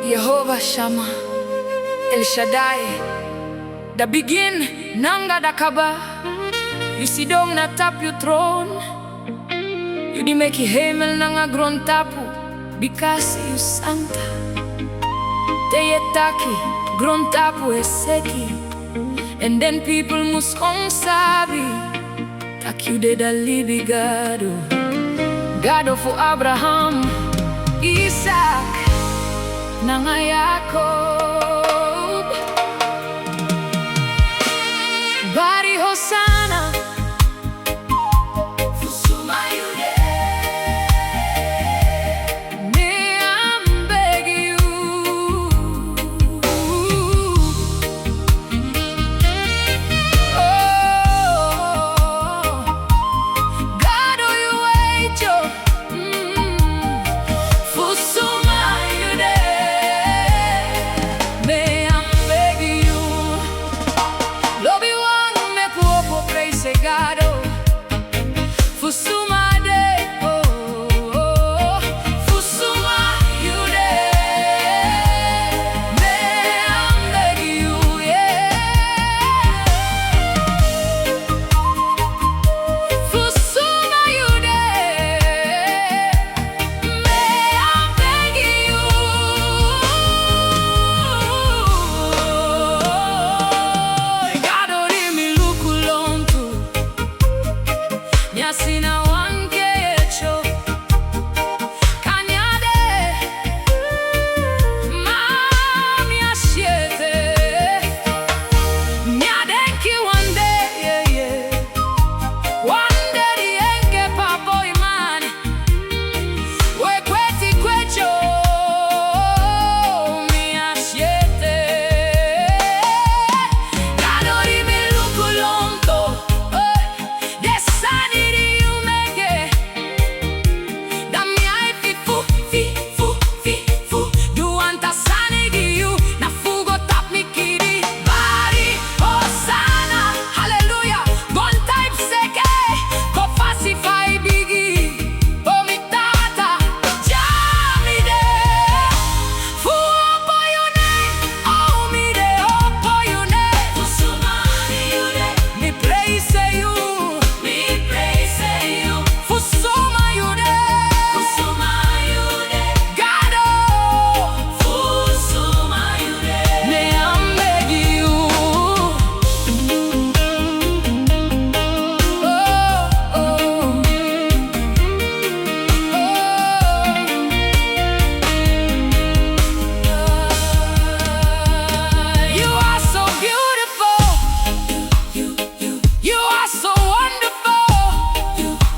Jehovah Shammah, El Shaddai, the begin, Nanga Dakaba. You sit down na tap your throne. You di make hemel nanga gron tapu, because you santa. Teyetaki, gron tapu eseki. And then people must sabi, tak you de da libi God, God of Abraham, Isaac, nanga Jacob. Bari Hosanna, Suma Yu. Me I'm begging you, oh God, oh you wait yo, for Suma Yu. Me I'm begging you, love you want me popo praise God, oh for Suma day, oh for Suma Yu day. Me I'm begging you, yeah, for Suma Yu day. Me I'm begging you, God ori mi lukulontu, nyasina wanke echo, kanyade, mami ashiete, nyadenki one day, yeah, yeah. One day the enke papo imani, we kweti kwecho, mi ashiete. God ori mi lukulonto, desaniri you make it. Dami ai fifu, fifu, duanta sanigi you, na fugo tap mikiri. Bari Hosanna, hallelujah, one type seke, ko fasify bigi. Oh mi tata, jamide, fu opo your name, oh mi de opo your name. For Suma Yu day, me praise you, for Suma Yu day, God oh, for Suma Yu day. Me I'm begging you, oh, you are so beautiful, you are so wonderful.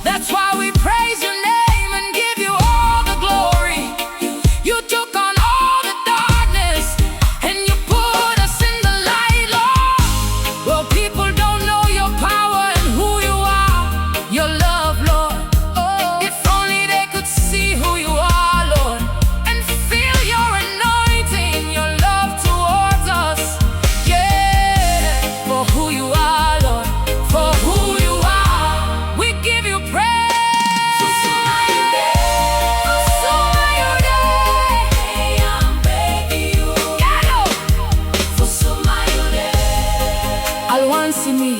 That's why we praise your name and give you all the glory. You took on all the darkness and you put us in the light, Lord. Well, people don't know your power and who you are, your love, Lord. Oh, if only they could see who you are, Lord, and feel your anointing, your love towards us. Yeah, for who you are, Lord, for who you are, we give you praise. For Suma Yu day, I'm begging you, for Suma Yu day. Al want see me,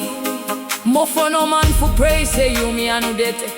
mo for no man for praise say you me anu dete.